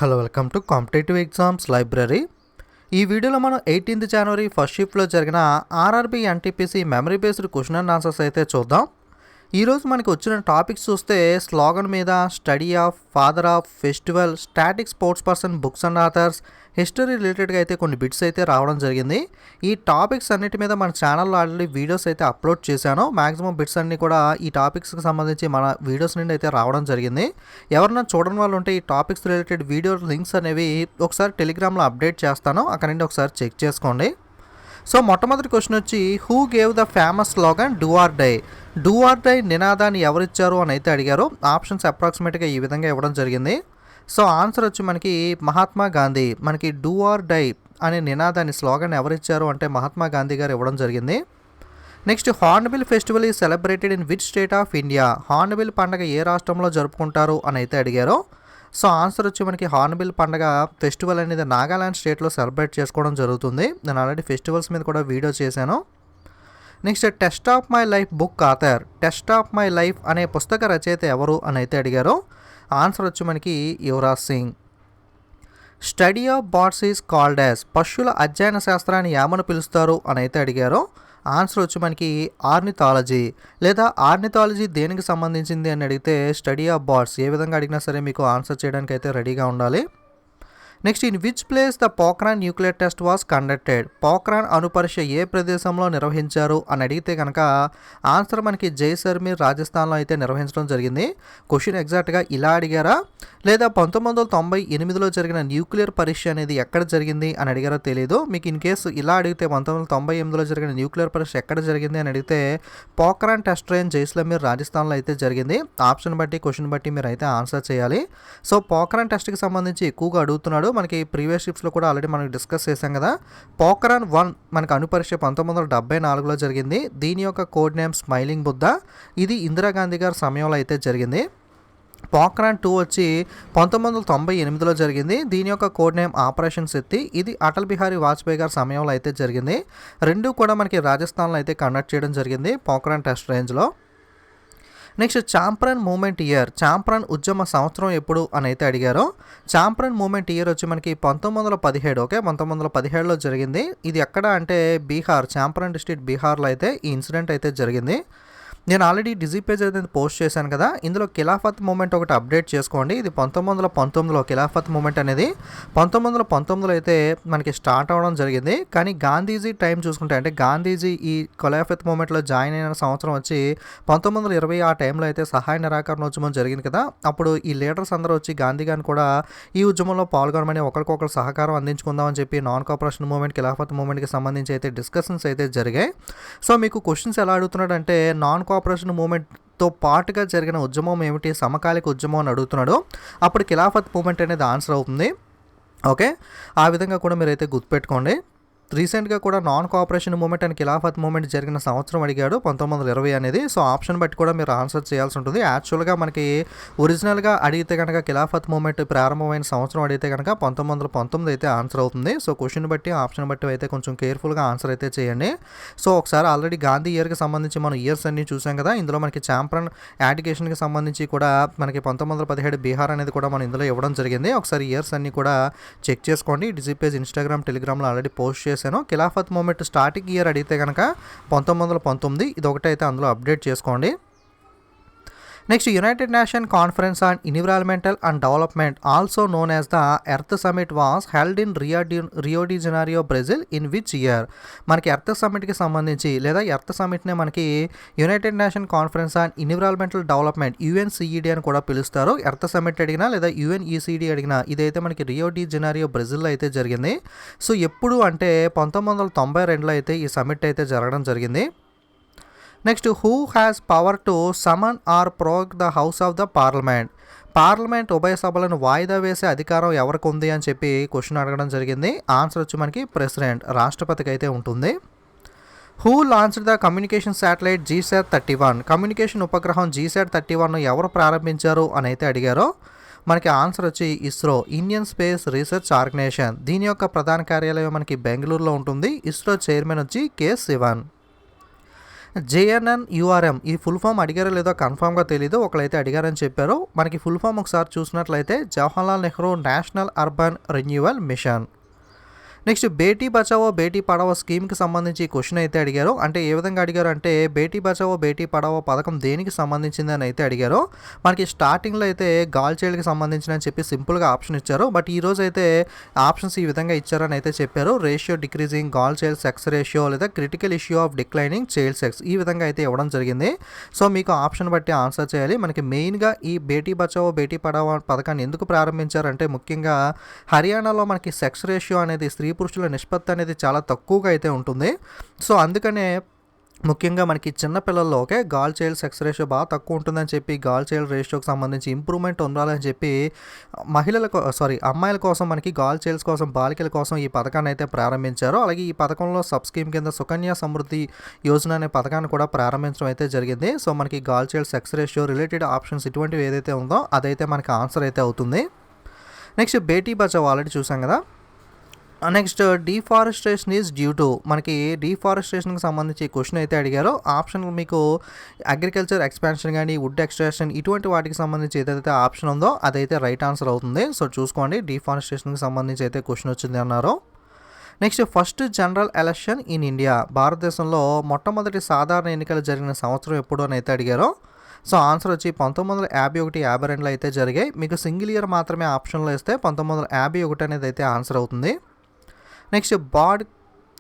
Hello welcome to competitive exams library. ఈ వీడియోలో మనం 18th జనవరి ఫస్ట్ షిఫ్ట్లో జరిగిన RRB NTPC memory based question and answers అయితే చూద్దాం. ఈరోజు మనకి వచ్చిన టాపిక్స్ చూస్తే స్లోగన్ మీద, study of, father of, festival, static sports person, books and authors, history రిలేటెడ్గా అయితే కొన్ని బిట్స్ అయితే రావడం జరిగింది. ఈ టాపిక్స్ అన్నిటి మీద మన ఛానల్లో ఆల్రెడీ వీడియోస్ అయితే అప్లోడ్ చేశాను. మ్యాక్సిమం బిట్స్ అన్నీ కూడా ఈ టాపిక్స్కి సంబంధించి మన వీడియోస్ నుండి అయితే రావడం జరిగింది. ఎవరన్నా చూడని వాళ్ళు ఉంటే ఈ టాపిక్స్ రిలేటెడ్ వీడియో లింక్స్ అనేవి ఒకసారి టెలిగ్రామ్లో అప్డేట్ చేస్తాను, అక్కడ నుండి ఒకసారి చెక్ చేసుకోండి. సో మొట్టమొదటి క్వశ్చన్ వచ్చి, who gave the famous slogan do or die? Do or die నినాదాన్ని ఎవరిచ్చారు అని అయితే అడిగారు. ఆప్షన్స్ అప్రాక్సిమేట్గా ఈ విధంగా ఇవ్వడం జరిగింది. సో ఆన్సర్ వచ్చి మనకి మహాత్మా గాంధీ. మనకి డూ ఆర్ డై అనే నినాదాన్ని, స్లోగన్ ఎవరిచ్చారు అంటే మహాత్మా గాంధీ గారు ఇవ్వడం జరిగింది. Next, Hornbill festival is celebrated in which state of India? Hornbill పండుగ ఏ రాష్ట్రంలో జరుపుకుంటారు అని అయితే అడిగారు. సో ఆన్సర్ వచ్చి మనకి హార్న్బిల్ పండుగ ఫెస్టివల్ అనేది నాగాలాండ్ స్టేట్లో సెలబ్రేట్ చేసుకోవడం జరుగుతుంది. నేను ఆల్రెడీ ఫెస్టివల్స్ మీద కూడా వీడియో చేశాను. Next, test of my life book author. Test of my life అనే పుస్తక రచయిత ఎవరు అని అయితే అడిగారు. ఆన్సర్ వచ్చి మనకి Yuvraj Singh. Study of birds is called as. పశువుల అధ్యయన శాస్త్రాన్ని ఏమని పిలుస్తారు అని అయితే అడిగారు. ఆన్సర్ వచ్చి మనకి ఆర్నిథాలజీ. లేదా ఆర్నిథాలజీ దేనికి సంబంధించింది అని అడిగితే స్టడీ ఆఫ్ బర్డ్స్. ఏ విధంగా అడిగినా సరే మీకు ఆన్సర్ చేయడానికి అయితే రెడీగా ఉండాలి. Next, in which place the Pokhran nuclear test was conducted? Pokhran అణుపరీక్ష ఏ ప్రదేశంలో నిర్వహించారు అని అడిగితే కనుక ఆన్సర్ మనకి జైసల్మేర్ రాజస్థాన్లో అయితే నిర్వహించడం జరిగింది. క్వశ్చన్ ఎగ్జాక్ట్గా ఇలా అడిగారా, లేదా 1998లో జరిగిన న్యూక్లియర్ పరీక్ష అనేది ఎక్కడ జరిగింది అని అడిగారో తెలియదు. మీకు ఇన్ కేసు ఇలా అడిగితే 1998లో జరిగిన న్యూక్లియర్ పరీక్ష ఎక్కడ జరిగింది అని అడిగితే పోఖ్రాన్ టెస్ట్ రేంజ్ జైసల్మేర్ రాజస్థాన్లో అయితే జరిగింది. ఆప్షన్ బట్టి, క్వశ్చన్ బట్టి మీరు అయితే ఆన్సర్ చేయాలి. సో పోఖ్రాన్ టెస్ట్కి సంబంధించి ఎక్కువగా అడుగుతున్నాడు. మనకి ప్రీవియస్ షిప్స్లో కూడా ఆల్రెడీ మనం డిస్కస్ చేశాం కదా. పోఖ్రాన్ 1 మనకి అణుపరీక్ష 1974లో జరిగింది. దీని యొక్క కోడ్ నేమ్ స్మైలింగ్ బుద్ధ. ఇది ఇందిరాగాంధీ గారి సమయంలో అయితే జరిగింది. పోఖ్రాన్ 2 వచ్చి 1998లో జరిగింది. దీని యొక్క కోడ్ నేమ్ ఆపరేషన్ శక్తి. ఇది అటల్ బిహారీ వాజ్పేయి గారి సమయంలో అయితే జరిగింది. రెండు కూడా మనకి రాజస్థాన్లో అయితే కండక్ట్ చేయడం జరిగింది పోఖ్రాన్ టెస్ట్ రేంజ్లో. Next, Champaran movement year. Champaran ఉద్యమ సంవత్సరం ఎప్పుడు అని అయితే అడిగారు. చాంప్రన్ మూమెంట్ ఇయర్ వచ్చి మనకి 1917. ఓకే, 1917లో జరిగింది. ఇది ఎక్కడ అంటే బీహార్, చాంప్రన్ డిస్ట్రిక్ట్ బీహార్లో అయితే ఈ ఇన్సిడెంట్ అయితే జరిగింది. నేను ఆల్రెడీ డిజీ పేజ్ అయితే పోస్ట్ చేశాను కదా, ఇందులో ఖిలాఫత్ మూమెంట్ ఒకటి అప్డేట్ చేసుకోండి. ఇది 1919లో ఖిలాఫత్ మూమెంట్ అనేది 1919లో అయితే మనకి స్టార్ట్ అవ్వడం జరిగింది. కానీ గాంధీజీ టైం చూసుకుంటే, అంటే గాంధీజీ ఈ ఖిలాఫత్ మూమెంట్లో జాయిన్ అయిన సంవత్సరం వచ్చి 1920. ఆ టైంలో అయితే సహాయ నిరాకరణ ఉద్యమం జరిగింది కదా. అప్పుడు ఈ లీడర్స్ అందరూ వచ్చి గాంధీ గారిని కూడా ఈ ఉద్యమంలో పాల్గొనమని, ఒకరికొకరు సహకారం అందించుకుందామని చెప్పి నాన్ కోఆపరేషన్ మూమెంట్, ఖిలాఫత్ మూమెంట్కి సంబంధించి అయితే డిస్కషన్స్ అయితే జరిగాయి. సో మీకు క్వశ్చన్స్ ఎలా అడుగుతున్నాడు అంటే నాన్ కోఆపరేషన్ మూమెంట్తో పాటుగా జరిగిన ఉద్యమం ఏమిటి, సమకాలిక ఉద్యమం అని అడుగుతున్నాడు. అప్పుడు ఖిలాఫత్ మూమెంట్ అనేది ఆన్సర్ అవుతుంది. ఓకే, ఆ విధంగా కూడా మీరైతే గుర్తుపెట్టుకోండి. రీసెంట్గా కూడా non cooperation movement and Khilafat movement జరిగిన సంవత్సరం అడిగాడు 1920 అనేది. సో ఆప్షన్ బట్టి కూడా మీరు ఆన్సర్ చేయాల్సి ఉంటుంది. యాక్చువల్గా మనకి ఒరిజినల్గా అడిగితే కనుక ఖిలాఫత్ మూమెంట్ ప్రారంభమైన సంవత్సరం అడిగితే కనుక 1919 అయితే ఆన్సర్ అవుతుంది. సో క్వశ్చన్ బట్టి, ఆప్షన్ బట్టి అయితే కొంచెం కేర్ఫుల్గా ఆన్సర్ అయితే చేయండి. సో ఒకసారి ఆల్రెడీ గాంధీ ఇయర్కి సంబంధించి మనం ఇయర్స్ అన్ని చూసాం కదా. ఇందులో మనకి చాంప్రన్ యాడికేషన్కి సంబంధించి కూడా మనకి 1917 బీహార్ అనేది కూడా మనం ఇందులో ఇవ్వడం జరిగింది. ఒకసారి ఇయర్స్ అన్ని కూడా చెక్ చేసుకోండి. డిజీ పేజ్ ఇన్స్టాగ్రామ్, టెలిగ్రామ్లో ఆల్రెడీ పోస్ట్ చేశాను. ఖిలాఫత్ మూమెంట్ స్టార్టింగ్ ఇయర్ అడిగితే కనుక 1919, ఇది ఒకటైతే అందులో అప్డేట్ చేసుకోండి. Next, United Nation conference on environmental and development also known as the earth summit was held in Rio de Janeiro, Brazil in which year? మనకి earth సమిట్కి సంబంధించి, లేదా ఎర్త్ సమిట్నే మనకి United Nation conference on environmental development, UNCED అని కూడా పిలుస్తారు. Earth summit అడిగినా లేదా యుఎన్ఈసిడి అడిగినా ఇదైతే మనకి రియో డి జెనీరో, బ్రెజిల్లో అయితే జరిగింది. సో ఎప్పుడు అంటే 1992లో అయితే ఈ సమిట్ అయితే జరగడం జరిగింది. Next, who has power to summon or prorogue the house of the parliament? Parliament ఉభయ సభలను వాయిదా వేసే అధికారం ఎవరికి ఉంది అని చెప్పి క్వశ్చన్ అడగడం జరిగింది. ఆన్సర్ వచ్చి మనకి ప్రెసిడెంట్, రాష్ట్రపతికి అయితే ఉంటుంది. Who launched the communication satellite GSAT-31? Communication ఉపగ్రహం GSAT-31 ఎవరు ప్రారంభించారు అని అయితే అడిగారో. మనకి ఆన్సర్ వచ్చి ISRO, Indian space research organisation. దీని యొక్క ప్రధాన కార్యాలయం మనకి బెంగళూరులో ఉంటుంది. ఇస్రో చైర్మన్ వచ్చి K. శివన్. జేఎన్ఎన్యూఆర్ఎం ఈ ఫుల్ ఫామ్ అడిగారో లేదో కన్ఫామ్గా తెలీదు, ఒకరైతే అడిగారని చెప్పారు. మనకి ఫుల్ ఫామ్ ఒకసారి చూసినట్లయితే Jawaharlal Nehru national urban renewal mission. Next Beti Bachao Beti Padhao స్కీమ్కి సంబంధించి క్వశ్చన్ అయితే అడిగారు. అంటే ఏ విధంగా అడిగారు అంటే బేటీ బచావో బేటీ పడావో పథకం దేనికి సంబంధించింది అని అయితే అడిగారు. మనకి స్టార్టింగ్లో అయితే గర్ల్ చైల్డ్కి సంబంధించిన అని చెప్పి సింపుల్గా ఆప్షన్ ఇచ్చారు. బట్ ఈరోజు అయితే ఆప్షన్స్ ఈ విధంగా ఇచ్చారని అయితే చెప్పారు. Ratio decreasing girl child sex ratio లేదా critical issue of declining child sex ఈ విధంగా అయితే ఇవ్వడం జరిగింది. సో మీకు ఆప్షన్ బట్టి ఆన్సర్ చేయాలి. మనకి మెయిన్గా ఈ బేటీ బచావో బేటీ పడావో పథకాన్ని ఎందుకు ప్రారంభించారంటే ముఖ్యంగా హర్యానాలో మనకి సెక్స్ రేషియో అనేది స్త్రీ పురుషుల నిష్పత్తి అనేది చాలా తక్కువగా అయితే ఉంటుంది. సో అందుకనే ముఖ్యంగా మనకి చిన్నపిల్లల్లో గర్ల్ చైల్డ్ సెక్స్ రేషియో బాగా తక్కువ ఉంటుందని చెప్పి గర్ల్ చైల్డ్ రేషియోకి సంబంధించి ఇంప్రూవ్మెంట్ ఉండాలని చెప్పి అమ్మాయిల కోసం మనకి గర్ల్ చైల్డ్స్ కోసం బాలికల కోసం ఈ పథకాన్ని అయితే ప్రారంభించారు. అలాగే ఈ పథకంలో సబ్ స్కీమ్ కింద సుకన్య సమృద్ధి యోజన అనే పథకాన్ని కూడా ప్రారంభించడం అయితే జరిగింది. సో మనకి girl child sex ratio related options ఇటువంటివి ఏదైతే ఉందో అదైతే మనకి ఆన్సర్ అయితే అవుతుంది. నెక్స్ట్ బేటీ బచావో ఆల్రెడీ చూసాం కదా. Next deforestation is due to మనకి డీఫారెస్టేషన్కి సంబంధించి క్వశ్చన్ అయితే అడిగారో ఆప్షన్ మీకు అగ్రికల్చర్ ఎక్స్పాన్షన్ కానీ వుడ్ ఎక్స్ట్రాక్షన్ ఇటువంటి వాటికి సంబంధించి ఏదైతే ఆప్షన్ ఉందో అదైతే రైట్ ఆన్సర్ అవుతుంది. సో చూసుకోండి డీఫారెస్టేషన్కి సంబంధించి అయితే క్వశ్చన్ వచ్చింది అన్నారు. Next first general election in India భారతదేశంలో మొట్టమొదటి సాధారణ ఎన్నికలు జరిగిన సంవత్సరం ఎప్పుడు అని అయితే అడిగారో. సో ఆన్సర్ వచ్చి 1951, 52లో అయితే జరిగాయి. మీకు సింగిల్ ఇయర్ మాత్రమే ఆప్షన్లో ఇస్తే 1951 అనేది అయితే ఆన్సర్ అవుతుంది. Next bird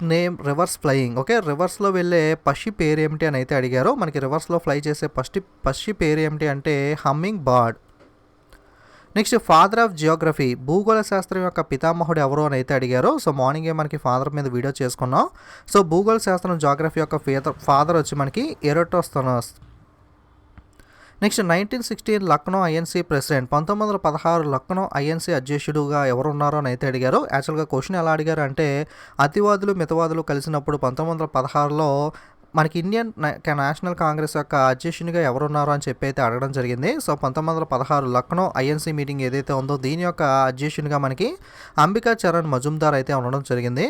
name reverse flying రివర్స్లో వెళ్ళే పక్షి పేరు ఏమిటి అని అయితే అడిగారు. మనకి రివర్స్లో ఫ్లై చేసే పక్షి పేరు ఏమిటి అంటే humming bird. Next father of geography భూగోళ శాస్త్రం యొక్క పితామహుడు ఎవరు అని అయితే అడిగారు. సో మార్నింగే మనకి ఫాదర్ మీద వీడియో చేసుకున్నాం. సో భూగోళ శాస్త్రం జియోగ్రఫీ యొక్క ఫాదర్ వచ్చి మనకి Eratosthenes. Next 1916 Lucknow INC president 1916 Lucknow INC అధ్యక్షుడుగా ఎవరున్నారో అని అయితే అడిగారు. యాక్చువల్గా క్వశ్చన్ ఎలా అడిగారు అంటే అతివాదులు మితవాదులు కలిసినప్పుడు 1916లో మనకి ఇండియన్ నేషనల్ కాంగ్రెస్ యొక్క అధ్యక్షునిగా ఎవరున్నారో అని చెప్పి అయితే అడగడం జరిగింది. సో 1916 లక్నో ఐఎన్సీ మీటింగ్ ఏదైతే ఉందో దీని యొక్క అధ్యక్షునిగా మనకి అంబికా చరణ్ మజుందార్ అయితే ఉండడం జరిగింది.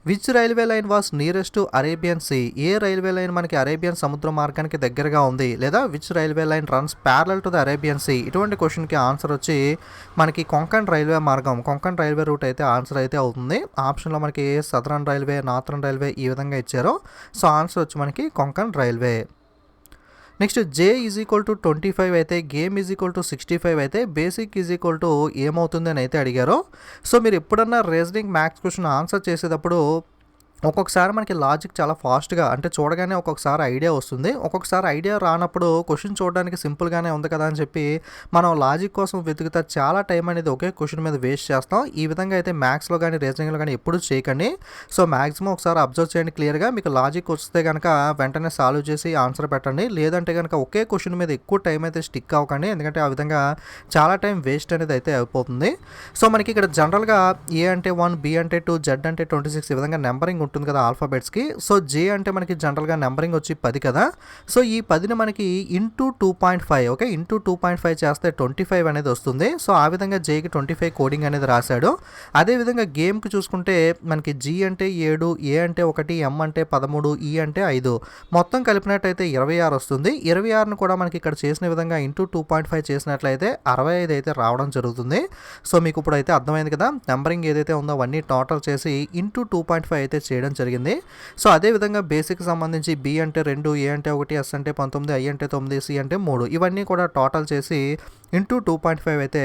Which railway line was nearest to Arabian sea ఏ రైల్వే లైన్ మనకి అరేబియన్ సముద్ర మార్గానికి దగ్గరగా ఉంది లేదా which railway line runs parallel to the Arabian sea ఇటువంటి క్వశ్చన్కి ఆన్సర్ వచ్చి మనకి కొంకణ్ రైల్వే మార్గం కొంకణ్ రైల్వే రూట్ అయితే ఆన్సర్ అయితే అవుతుంది. ఆప్షన్లో మనకి సదరన్ రైల్వే నార్థరన్ రైల్వే ఈ విధంగా ఇచ్చారు. సో ఆన్సర్ వచ్చి మనకి Konkan railway. Next J is equal to 25 అయితే గేమ్ ఈజ్ ఈక్వల్ టు 65 అయితే బేసిక్ ఈజ్ ఈక్వల్ టు ఏమవుతుంది అని అయితే అడిగారు. సో మీరు ఎప్పుడన్నా రీజనింగ్ మ్యాథ్స్ క్వశ్చన్ ఆన్సర్ చేసేటప్పుడు ఒక్కొక్కసారి మనకి లాజిక్ చాలా ఫాస్ట్గా అంటే చూడగానే ఒక్కొక్కసారి ఐడియా వస్తుంది. ఒక్కొక్కసారి ఐడియా రానప్పుడు క్వశ్చన్ చూడడానికి సింపుల్గానే ఉంది కదా అని చెప్పి మనం లాజిక్ కోసం వెతుకుతా చాలా టైం అనేది ఒకే క్వశ్చన్ మీద వేస్ట్ చేస్తాం. ఈ విధంగా అయితే మ్యాథ్స్లో కానీ రీజనింగ్లో కానీ ఎప్పుడు చేయకండి. సో మ్యాక్సిమం ఒకసారి అబ్జర్వ్ చేయండి క్లియర్గా. మీకు లాజిక్ వస్తే కనుక వెంటనే సాల్వ్ చేసి ఆన్సర్ పెట్టండి. లేదంటే కనుక ఒకే క్వశ్చన్ మీద ఎక్కువ టైం అయితే స్టిక్ అవ్వకండి. ఎందుకంటే ఆ విధంగా చాలా టైం వేస్ట్ అనేది అయితే అయిపోతుంది. సో మనకి ఇక్కడ జనరల్గా ఏ అంటే 1, బి అంటే 2, జెడ్ అంటే 26 ఈ విధంగా నెంబరింగ్ ఉంటుంది కదా ఆల్ఫాబెట్స్కి. సో జే అంటే మనకి జనరల్గా నెంబరింగ్ వచ్చి 10 కదా. సో ఈ 10ని మనకి ఇంటూ 2.5 ఇంటూ 2.5 చేస్తే 25 అనేది వస్తుంది. సో ఆ విధంగా జేకి 25 కోడింగ్ అనేది రాశాడు. అదేవిధంగా గేమ్కి చూసుకుంటే మనకి జీ అంటే 7, ఏ అంటే 1, ఎం అంటే 13, ఈ అంటే 5 మొత్తం కలిపినట్టయితే 26 వస్తుంది. 26ను కూడా మనకి ఇక్కడ చేసిన విధంగా ఇంటూ 2.5 చేసినట్లయితే 65 అయితే రావడం జరుగుతుంది. సో మీకు ఇప్పుడు అయితే అర్థమైంది కదా. నెంబరింగ్ ఏదైతే ఉందో అవన్నీ టోటల్ చేసి ఇంటూ 2.5 అయితే చేయడం జరిగింది. సో అదేవిధంగా బేసిక్ సంబంధించి బి అంటే 2, ఏ అంటే 1, ఎస్ అంటే 19, ఐ అంటే 9, సి అంటే 3 ఇవన్నీ కూడా టోటల్ చేసి ఇంటూ 2.5 అయితే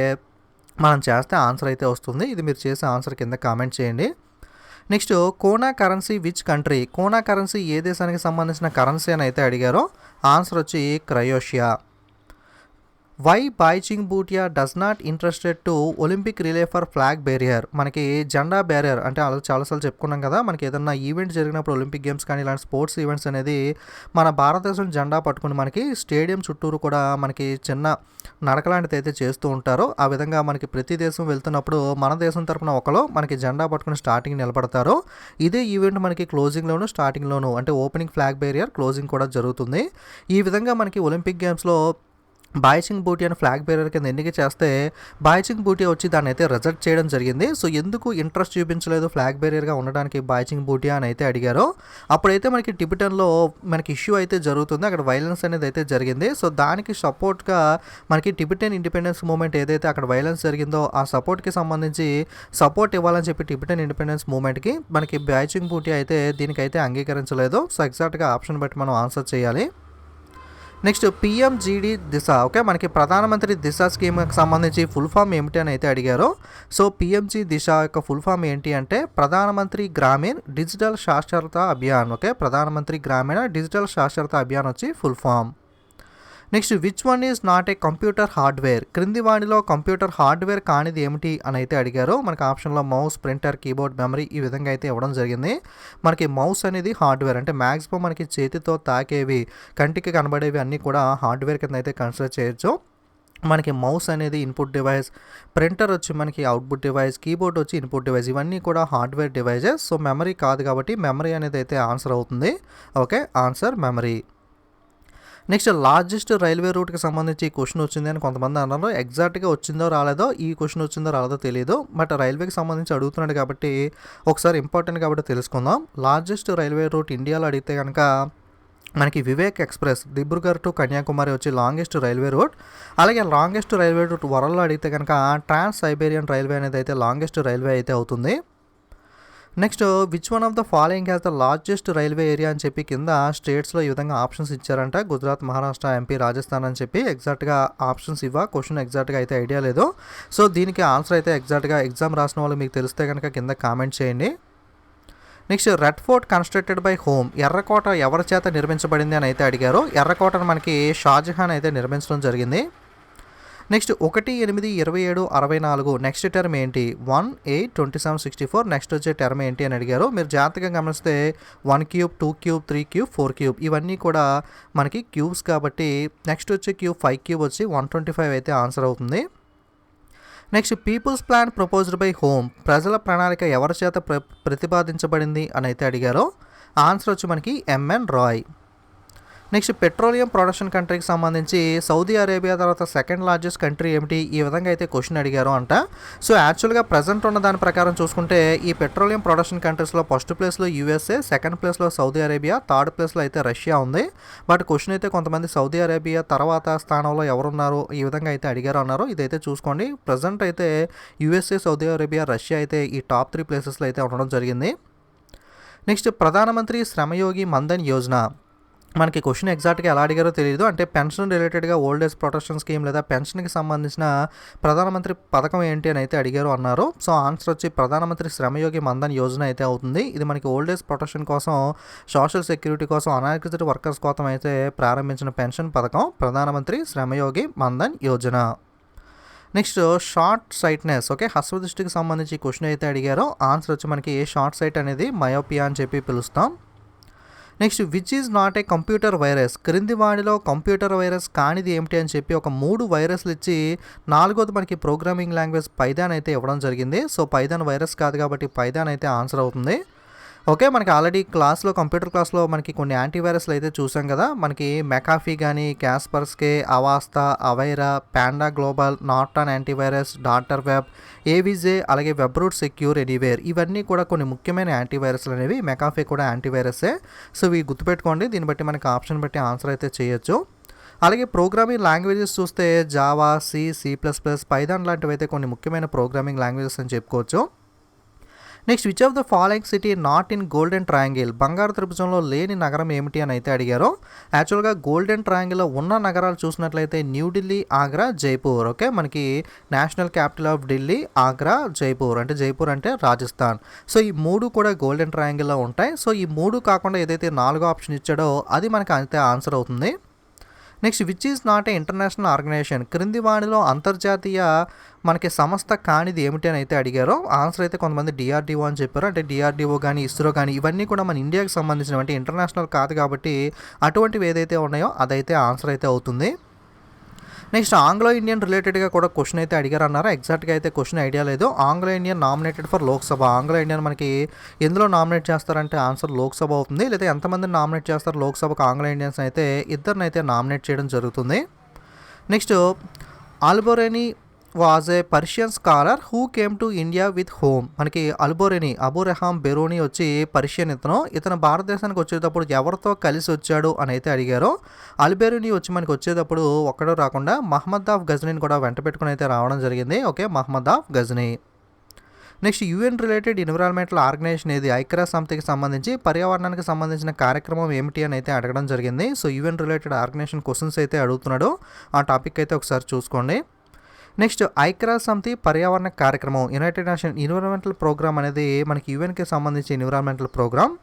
మనం చేస్తే ఆన్సర్ అయితే వస్తుంది. ఇది మీరు చేసే ఆన్సర్ కింద కామెంట్ చేయండి. Next kuna currency which country kuna currency ఏ దేశానికి సంబంధించిన కరెన్సీ అని అయితే అడిగారో. ఆన్సర్ వచ్చి Croatia. Why Baichung Bhutia does not interested to Olympic relay for flag barrier మనకి జెండా బ్యారియర్ అంటే అలా చాలాసార్లు చెప్పుకున్నాం కదా. మనకి ఏదన్నా ఈవెంట్ జరిగినప్పుడు ఒలింపిక్ గేమ్స్ కానీ ఇలాంటి స్పోర్ట్స్ ఈవెంట్స్ అనేది మన భారతదేశం జెండా పట్టుకుని మనకి స్టేడియం చుట్టూరు కూడా మనకి చిన్న నడక లాంటిది అయితే చేస్తూ ఉంటారు. ఆ విధంగా మనకి ప్రతి దేశం వెళ్తున్నప్పుడు మన దేశం తరపున ఒకరు మనకి జెండా పట్టుకుని స్టార్టింగ్ నిలబడతారు. ఇదే ఈవెంట్ మనకి క్లోజింగ్లోను స్టార్టింగ్లోను అంటే ఓపెనింగ్ ఫ్లాగ్ బ్యారియర్ క్లోజింగ్ కూడా జరుగుతుంది. ఈ విధంగా మనకి ఒలింపిక్ గేమ్స్లో బాయ్చింగ్ బూటీ అని ఫ్లాగ్ బేరర్ కింద ఎన్నిక చేస్తే బాయ్చింగ్ బూటీ వచ్చి దాన్ని అయితే రిజెక్ట్ చేయడం జరిగింది. సో ఎందుకు ఇంట్రెస్ట్ చూపించలేదు ఫ్లాగ్ బేరియర్గా ఉండడానికి బాయ్చింగ్ బూటీ అని అయితే అడిగారు. అప్పుడైతే మనకి టిబెటన్లో మనకి ఇష్యూ అయితే జరుగుతుంది, అక్కడ వైలెన్స్ అనేది అయితే జరిగింది. సో దానికి సపోర్ట్గా మనకి టిబెటన్ ఇండిపెండెన్స్ మూవ్మెంట్ ఏదైతే అక్కడ వైలెన్స్ జరిగిందో ఆ సపోర్ట్కి సంబంధించి సపోర్ట్ ఇవ్వాలని చెప్పి టిబెటన్ ఇండిపెండెన్స్ మూవ్మెంట్కి మనకి బాయ్చింగ్ బూటీ అయితే దీనికైతే అంగీకరించలేదు. సో ఎగ్జాక్ట్గా ఆప్షన్ బట్టి మనం ఆన్సర్ చేయాలి. నెక్స్ట్ పిఎంజిడి దిశ, ఓకే, మనకి ప్రధానమంత్రి దిశ స్కీమ్కి సంబంధించి ఫుల్ ఫామ్ ఏమిటి అని అయితే అడిగారు. సో పిఎంజి దిశ యొక్క ఫుల్ ఫామ్ ఏంటి అంటే Pradhanmantri Gramin digital Saksharta Abhiyan. Okay, Pradhanmantri Gramin digital Saksharta Abhiyan వచ్చి full form. Next which one is not a computer hardware, క్రింది వాటిలో కంప్యూటర్ హార్డ్వేర్ కానిది ఏమిటి అని అయితే అడిగారు. మనకి ఆప్షన్లో మౌస్, ప్రింటర్, కీబోర్డ్, మెమరీ ఈ విధంగా అయితే ఇవ్వడం జరిగింది. మనకి మౌస్ అనేది హార్డ్వేర్, అంటే మ్యాక్సిమం మనకి చేతితో తాకేవి, కంటికి కనబడేవి అన్నీ కూడా హార్డ్వేర్ కింద అయితే కన్సిడర్ చేయొచ్చు. మనకి మౌస్ అనేది ఇన్పుట్ డివైస్, ప్రింటర్ వచ్చి మనకి అవుట్పుట్ డివైస్, కీబోర్డ్ వచ్చి ఇన్పుట్ డివైస్, ఇవన్నీ కూడా హార్డ్వేర్ డివైజెస్. సో మెమరీ కాదు కాబట్టి మెమరీ అనేది అయితే ఆన్సర్ అవుతుంది. Okay, answer memory. Next largest railway రూట్కి సంబంధించి ఈ క్వశ్చన్ వచ్చింది అని కొంతమంది అన్నారు. ఎగ్జాక్ట్గా వచ్చిందో రాలేదో, ఈ క్వశ్చన్ వచ్చిందో రాలేదో తెలియదు, బట్ రైల్వేకి సంబంధించి అడుగుతున్నాడు కాబట్టి ఒకసారి ఇంపార్టెంట్ కాబట్టి తెలుసుకుందాం. లార్జెస్ట్ రైల్వే రూట్ ఇండియాలో అడిగితే కనుక మనకి వివేక్ ఎక్స్ప్రెస్ దిబ్రుగఢ్ టు కన్యాకుమారి వచ్చి లాంగెస్ట్ రైల్వే రూట్. అలాగే లాంగెస్ట్ రైల్వే రూట్ వరల్డ్లో అడిగితే కనుక ట్రాన్స్ సైబేరియన్ రైల్వే అనేది అయితే లాంగెస్ట్ రైల్వే అయితే అవుతుంది. Next which one of the following has the largest railway area అని చెప్పి కింద స్టేట్స్లో ఈ విధంగా ఆప్షన్స్ ఇచ్చారంట. గుజరాత్, మహారాష్ట్ర, ఎంపీ, రాజస్థాన్ అని చెప్పి ఎగ్జాక్ట్గా ఆప్షన్స్ క్వశ్చన్ ఎగ్జాక్ట్గా అయితే ఐడియా లేదు. సో దీనికి ఆన్సర్ అయితే ఎగ్జాక్ట్గా ఎగ్జామ్ రాసిన వాళ్ళు మీకు తెలిస్తే కనుక కింద కామెంట్ చేయండి. Next red fort constructed by home, ఎర్రకోట ఎవరి చేత నిర్మించబడింది అని అయితే అడిగారు. ఎర్రకోటను మనకి షాజహాన్ అయితే నిర్మించడం జరిగింది. నెక్స్ట్ 1/8/27/64 నెక్స్ట్ టర్మ్ ఏంటి? 1/8/27/64 నెక్స్ట్ వచ్చే టర్మ్ ఏంటి అని అడిగారు. మీరు జాగ్రత్తగా గమనిస్తే 1 క్యూబ్, 2 క్యూబ్, 3 క్యూబ్, 4 క్యూబ్ ఇవన్నీ కూడా మనకి క్యూబ్స్ కాబట్టి నెక్స్ట్ వచ్చే క్యూబ్ 5 క్యూబ్ వచ్చి 125 అయితే ఆన్సర్ అవుతుంది. Next people's plan proposed by whom, ప్రజల ప్రణాళిక ఎవరి చేత ప్రతిపాదించబడింది అని అయితే అడిగారు. ఆన్సర్ వచ్చి మనకి MN Roy. Next petroleum production కంట్రీకి సంబంధించి సౌదీ అరేబియా తర్వాత సెకండ్ లార్జెస్ట్ కంట్రీ ఏమిటి, ఈ విధంగా అయితే క్వశ్చన్ అడిగారు అంట. సో యాక్చువల్గా ప్రజెంట్ ఉన్న దాని ప్రకారం చూసుకుంటే ఈ పెట్రోలియం ప్రొడక్షన్ కంట్రీస్లో ఫస్ట్ ప్లేస్లో యూఎస్ఏ, సెకండ్ ప్లేస్లో సౌదీ అరేబియా, థర్డ్ ప్లేస్లో అయితే రష్యా ఉంది. బట్ క్వశ్చన్ అయితే కొంతమంది సౌదీ అరేబియా తర్వాత స్థానంలో ఎవరున్నారు ఈ విధంగా అయితే అడిగారు అన్నారు. ఇదైతే చూసుకోండి. ప్రజెంట్ అయితే యూఎస్ఏ, సౌదీ అరేబియా, రష్యా అయితే ఈ టాప్ 3 ప్లేసెస్లో అయితే ఉండడం జరిగింది. నెక్స్ట్ ప్రధానమంత్రి శ్రమయోగి మన్ధన్ యోజన, మనకి క్వశ్చన్ ఎగ్జాక్ట్గా ఎలా అడిగారో తెలియదు. అంటే పెన్షన్ రిలేటెడ్గా ఓల్డ్ ఏజ్ ప్రొటెక్షన్ స్కీమ్ లేదా పెన్షన్కి సంబంధించిన ప్రధానమంత్రి పథకం ఏంటి అని అయితే అడిగారు అన్నారు. సో ఆన్సర్ వచ్చి ప్రధానమంత్రి శ్రమయోగి మన్ధన్ యోజన అయితే అవుతుంది. ఇది మనకి ఓల్డ్ ఏజ్ ప్రొటెక్షన్ కోసం, సోషల్ సెక్యూరిటీ కోసం, అనార్గనైజ్డ్ వర్కర్స్ కోసం అయితే ప్రారంభించిన పెన్షన్ పథకం Pradhanmantri Shramyogi Maandhan Yojana. Next short sightness, okay, హస్వదృష్టికి సంబంధించి క్వశ్చన్ అయితే అడిగారో. ఆన్సర్ వచ్చి మనకి షార్ట్ సైట్ అనేది మయోపియా అని చెప్పి పిలుస్తాం. Next which is not a computer virus, క్రింది వాడిలో కంప్యూటర్ వైరస్ కానిది ఏమిటి అని చెప్పి ఒక 3 వైరస్లు ఇచ్చి 4వది మనకి ప్రోగ్రామింగ్ లాంగ్వేజ్ పైథాన్ అయితే ఇవ్వడం జరిగింది. సో పైథాన్ వైరస్ కాదు కాబట్టి పైథాన్ అయితే ఆన్సర్ అవుతుంది. ఓకే, మనకి ఆల్రెడీ క్లాస్లో కంప్యూటర్ క్లాస్లో మనకి కొన్ని యాంటీవైరస్లు అయితే చూసాం కదా. మనకి మెకాఫీ కానీ, Kaspersky, Avast, Avira, Panda Global, Norton antivirus, daughter web, AVG, అలాగే వెబ్ రూట్ సెక్యూర్ ఎనీవేర్ ఇవన్నీ కూడా కొన్ని ముఖ్యమైన యాంటీవైరస్లు అనేవి. మెకాఫీ కూడా యాంటీవైరసే. సో ఇవి గుర్తుపెట్టుకోండి. దీన్ని బట్టి మనకి ఆప్షన్ బట్టి ఆన్సర్ అయితే చేయొచ్చు. అలాగే ప్రోగ్రామింగ్ లాంగ్వేజెస్ చూస్తే జావా, C++, పైథాన్ లాంటివి అయితే కొన్ని ముఖ్యమైన ప్రోగ్రామింగ్ లాంగ్వేజెస్ అని చెప్పుకోవచ్చు. Next which of the following city not in golden triangle, బంగారు త్రిభుజంలో లేని నగరం ఏమిటి అని అయితే అడిగారు. యాక్చువల్గా గోల్డెన్ ట్రయాంగిల్లో ఉన్న నగరాలు చూసినట్లయితే న్యూఢిల్లీ, ఆగ్రా, జైపూర్. ఓకే, మనకి national capital of Delhi, Agra, Jaipur అంటే రాజస్థాన్. సో ఈ 3 కూడా గోల్డెన్ ట్రయాంగిల్లో ఉంటాయి. సో ఈ 3 కాకుండా ఏదైతే 4వ ఆప్షన్ ఇచ్చాడో అది మనకి అయితే ఆన్సర్ అవుతుంది. Next which is not a international organisation, క్రింది వాణిలో అంతర్జాతీయ మనకి సంస్థ కానిది ఏమిటి అని అయితే అడిగారో. ఆన్సర్ అయితే కొంతమంది DRDO అని చెప్పారు. అంటే DRDO కానీ, ఇస్రో కానీ ఇవన్నీ కూడా మన ఇండియాకి సంబంధించినవి, అంటే ఇంటర్నేషనల్ కాదు కాబట్టి అటువంటివి ఏదైతే ఉన్నాయో అదైతే ఆన్సర్ అయితే అవుతుంది. నెక్స్ట్ ఆంగ్లో ఇండియన్ రిలేటెడ్గా కూడా క్వశ్చన్ అయితే అడిగారు అన్నారు. ఎగ్జాక్ట్గా అయితే క్వశ్చన్ ఐడియా లేదు. Anglo Indian nominated for Lok Sabha, Anglo Indian మనకి ఎందులో నామినేట్ చేస్తారంటే ఆన్సర్ లోక్సభ అవుతుంది. లేదా ఎంతమందిని నామినేట్ చేస్తారు లోక్సభకు ఆంగ్లో ఇండియన్స్ అయితే 2 అయితే నామినేట్ చేయడం జరుగుతుంది. Next Alberuni was a Persian scholar who came to India with home. మనకి అల్బోరెనీ అబురెహాం బెరోనీ వచ్చి పర్షియన్ ఇతను భారతదేశానికి వచ్చేటప్పుడు ఎవరితో కలిసి వచ్చాడు అని అయితే అడిగారో, అల్బెరోనీ వచ్చి మనకి వచ్చేటప్పుడు ఒక్కడో రాకుండా మహమ్మద్ ఆఫ్ గజనీని కూడా వెంట పెట్టుకుని అయితే రావడం జరిగింది. Okay, Mahmud of Ghazni. Next UN related environmental organisation ఏది, ఐక్యరాజ్య సమితికి సంబంధించి పర్యావరణానికి సంబంధించిన కార్యక్రమం ఏమిటి అని అయితే అడగడం జరిగింది. So UN related organisation questions అయితే అడుగుతున్నాడు, ఆ టాపిక్ అయితే ఒకసారి చూసుకోండి. నెక్స్ట్ ఐక్యరాజ్య సమితి పర్యావరణ కార్యక్రమం, యునైటెడ్ నేషన్ ఎన్విరాన్మెంటల్ ప్రోగ్రామ్ అనేది మనకి యుఎన్కి సంబంధించి ఎన్విరాన్మెంటల్ ప్రోగ్రామ్.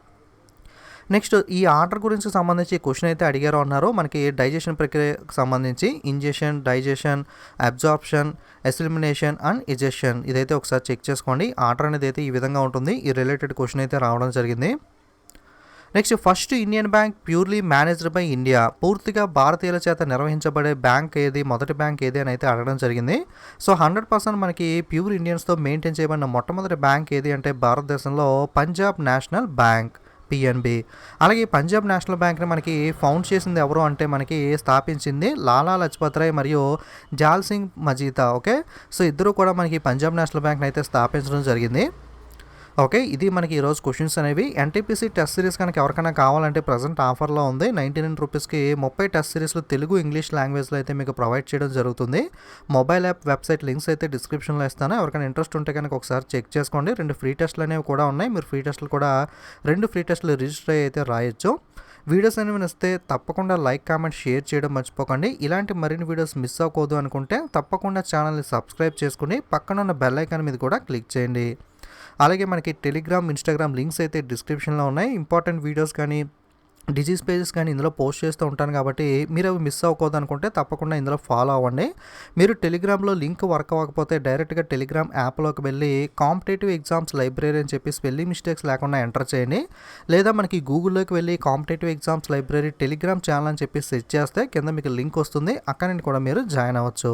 నెక్స్ట్ ఈ ఆర్డర్ గురించి సంబంధించి క్వశ్చన్ అయితే అడిగారు అన్నారు. మనకి డైజెషన్ ప్రక్రియకు సంబంధించి ingestion, digestion, absorption, elimination and egestion, ఇదైతే ఒకసారి చెక్ చేసుకోండి. ఆర్డర్ అనేది అయితే ఈ విధంగా ఉంటుంది. ఈ రిలేటెడ్ క్వశ్చన్ అయితే రావడం జరిగింది. Next first Indian bank purely managed by India, పూర్తిగా భారతీయుల చేత నిర్వహించబడే బ్యాంక్ ఏది, మొదటి బ్యాంక్ ఏది అని అయితే అడగడం జరిగింది. సో 100% మనకి ప్యూర్ ఇండియన్స్తో మెయింటైన్ చేయబడిన మొట్టమొదటి బ్యాంక్ ఏది అంటే భారతదేశంలో పంజాబ్ నేషనల్ బ్యాంక్, పిఎన్బి. అలాగే పంజాబ్ నేషనల్ బ్యాంక్ని మనకి ఫౌండ్ చేసింది ఎవరు అంటే మనకి స్థాపించింది లాలా లజపత్ రాయ్ మరియు జాల్ సింగ్ మజీతా. ఓకే, సో ఇద్దరు కూడా మనకి పంజాబ్ నేషనల్ బ్యాంక్ని అయితే స్థాపించడం జరిగింది. ఓకే, ఇది మనకి ఈరోజు క్వశ్చన్స్ అనేవి. ఎన్టీపీసీ టెస్ట్ సిరీస్ కనుక ఎవరికైనా కావాలంటే ప్రజెంట్ ఆఫర్లో ఉంది. 99 రూపీస్కి 30 టెస్ట్ సిరీస్లు తెలుగు, ఇంగ్లీష్ లాంగ్వేజ్లో అయితే మీకు ప్రొవైడ్ చేయడం జరుగుతుంది. మొబైల్ యాప్, వెబ్సైట్ లింక్స్ అయితే డిస్క్రిప్షన్లో ఇస్తాను. ఎవరికైనా ఇంట్రెస్ట్ ఉంటే కనుక ఒకసారి చెక్ చేసుకోండి. 2 ఫ్రీ టెస్ట్లు అనేవి కూడా ఉన్నాయి. మీరు ఫ్రీ టెస్ట్లు కూడా 2 ఫ్రీ టెస్ట్లు రిజిస్టర్ అయితే రాయొచ్చు. వీడియోస్ అనేవి నచ్చితే తప్పకుండా లైక్, కామెంట్, షేర్ చేయడం మర్చిపోకండి. ఇలాంటి మరిన్ని వీడియోస్ మిస్ అవ్వకూడదు అనుకుంటే తప్పకుండా ఛానల్ని సబ్స్క్రైబ్ చేసుకుని పక్కన ఉన్న బెల్ ఐకాన్ మీద కూడా క్లిక్ చేయండి. అలాగే మనకి టెలిగ్రామ్, ఇన్స్టాగ్రామ్ లింక్స్ అయితే డిస్క్రిప్షన్లో ఉన్నాయి. ఇంపార్టెంట్ వీడియోస్ కానీ డిజీజ్ పేజెస్ కానీ ఇందులో పోస్ట్ చేస్తూ ఉంటాను కాబట్టి మీరు అవి మిస్ అవ్వకూడదు అనుకుంటే తప్పకుండా ఇందులో ఫాలో అవ్వండి. మీరు టెలిగ్రామ్లో లింక్ వర్క్ అవ్వకపోతే డైరెక్ట్గా టెలిగ్రామ్ యాప్లోకి వెళ్ళి కాంపిటేటివ్ ఎగ్జామ్స్ లైబ్రరీ అని చెప్పి స్పెల్లింగ్ మిస్టేక్స్ లేకుండా ఎంటర్ చేయండి. లేదా మనకి గూగుల్లోకి వెళ్ళి competitive exams library Telegram channel అని చెప్పి సెర్చ్ చేస్తే కింద మీకు లింక్ వస్తుంది, అక్కడ నుండి కూడా మీరు జాయిన్ అవ్వచ్చు.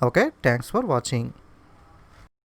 Okay, thanks for watching.